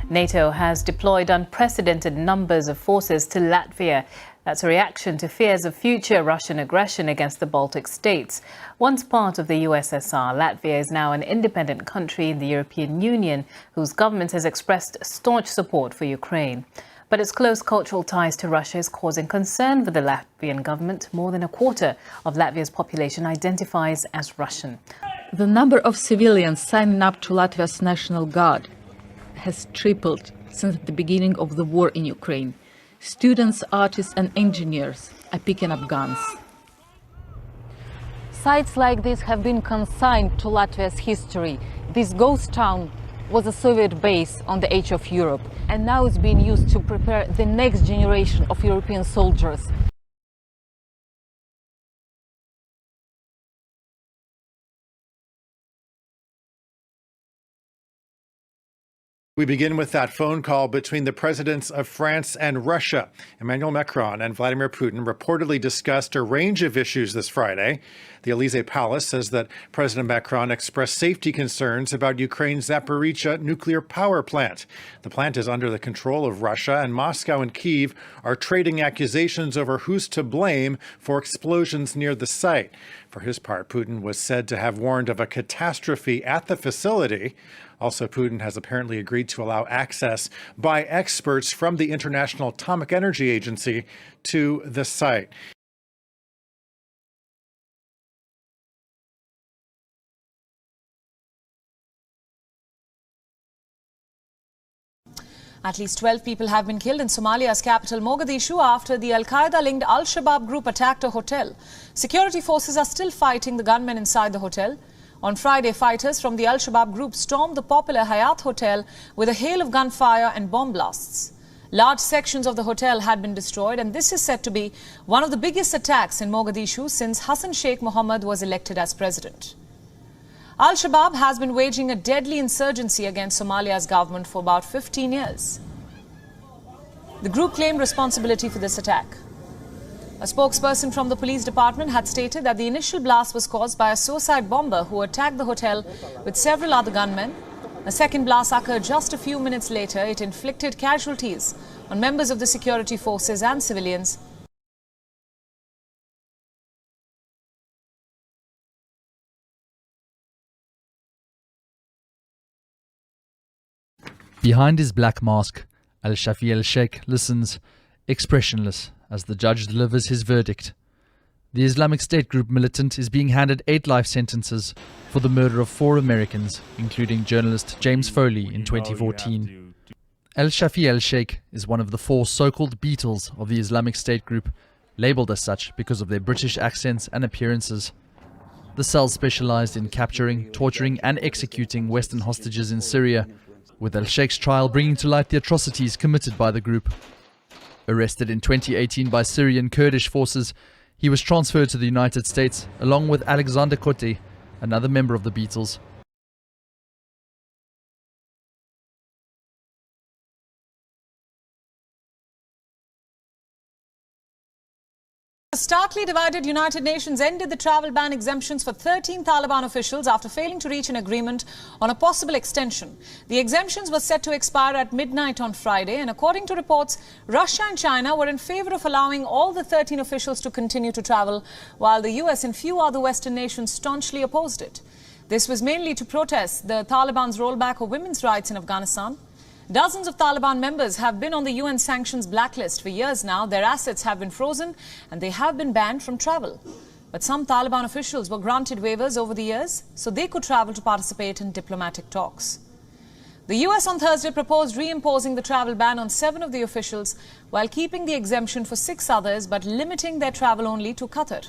NATO has deployed unprecedented numbers of forces to Latvia. That's a reaction to fears of future Russian aggression against the Baltic states. Once part of the USSR, Latvia is now an independent country in the European Union, whose government has expressed staunch support for Ukraine. But its close cultural ties to Russia is causing concern for the Latvian government. More than a quarter of Latvia's population identifies as Russian. The number of civilians signing up to Latvia's National Guard has tripled since the beginning of the war in Ukraine. Students, artists and engineers are picking up guns. Sites like this have been consigned to Latvia's history. This ghost town was a Soviet base on the edge of Europe, and now it's being used to prepare the next generation of European soldiers. We begin with that phone call between the presidents of France and Russia. Emmanuel Macron and Vladimir Putin reportedly discussed a range of issues this Friday. The Elysee Palace says that President Macron expressed safety concerns about Ukraine's Zaporizhzhia nuclear power plant. The plant is under the control of Russia, and Moscow and Kyiv are trading accusations over who's to blame for explosions near the site. For his part, Putin was said to have warned of a catastrophe at the facility. Also, Putin has apparently agreed to allow access by experts from the International Atomic Energy Agency to the site. At least 12 people have been killed in Somalia's capital Mogadishu after the Al-Qaeda-linked Al-Shabaab group attacked a hotel. Security forces are still fighting the gunmen inside the hotel. On Friday, fighters from the Al-Shabaab group stormed the popular Hayat Hotel with a hail of gunfire and bomb blasts. Large sections of the hotel had been destroyed, and this is said to be one of the biggest attacks in Mogadishu since Hassan Sheikh Mohammed was elected as president. Al-Shabaab has been waging a deadly insurgency against Somalia's government for about 15 years. The group claimed responsibility for this attack. A spokesperson from the police department had stated that the initial blast was caused by a suicide bomber who attacked the hotel with several other gunmen. A second blast occurred just a few minutes later. It inflicted casualties on members of the security forces and civilians. Behind his black mask, Al-Shafi al-Sheikh listens, expressionless, as the judge delivers his verdict. The Islamic State group militant is being handed 8 life sentences for the murder of 4 Americans, including journalist James Foley in 2014. Al-Shafi al-Sheikh is one of the 4 so-called Beatles of the Islamic State group, labelled as such because of their British accents and appearances. The cell specialised in capturing, torturing and executing Western hostages in Syria, with al-Sheikh's trial bringing to light the atrocities committed by the group. Arrested in 2018 by Syrian Kurdish forces, he was transferred to the United States along with Alexander Kote, another member of the Beatles. A starkly divided United Nations ended the travel ban exemptions for 13 Taliban officials after failing to reach an agreement on a possible extension. The exemptions were set to expire at midnight on Friday, and according to reports, Russia and China were in favor of allowing all the 13 officials to continue to travel, while the US and few other Western nations staunchly opposed it. This was mainly to protest the Taliban's rollback of women's rights in Afghanistan. Dozens of Taliban members have been on the UN sanctions blacklist for years now. Their assets have been frozen and they have been banned from travel. But some Taliban officials were granted waivers over the years so they could travel to participate in diplomatic talks. The US on Thursday proposed reimposing the travel ban on 7 of the officials while keeping the exemption for 6 others but limiting their travel only to Qatar.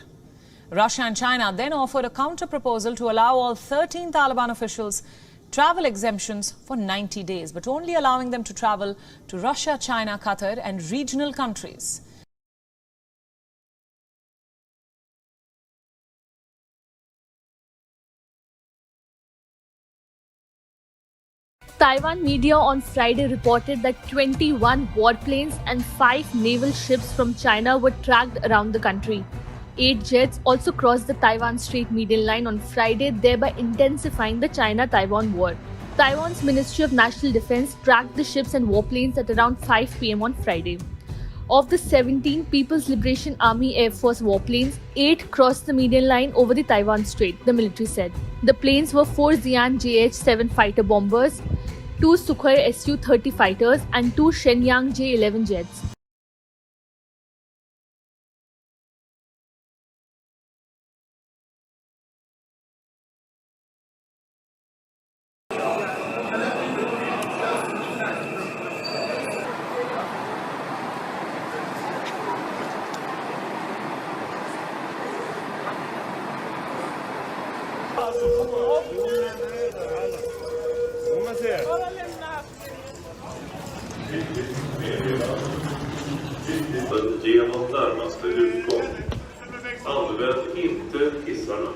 Russia and China then offered a counter-proposal to allow all 13 Taliban officials travel exemptions for 90 days, but only allowing them to travel to Russia, China, Qatar and regional countries. Taiwan media on Friday reported that 21 warplanes and 5 naval ships from China were tracked around the country. 8 jets also crossed the Taiwan Strait median line on Friday, thereby intensifying the China-Taiwan war. Taiwan's Ministry of National Defense tracked the ships and warplanes at around 5 pm on Friday. Of the 17 People's Liberation Army Air Force warplanes, 8 crossed the median line over the Taiwan Strait, the military said. The planes were 4 Xi'an JH-7 fighter bombers, 2 Sukhoi Su-30 fighters, and 2 Shenyang J-11 jets. Genom närmaste utgång. Använd inte hissarna.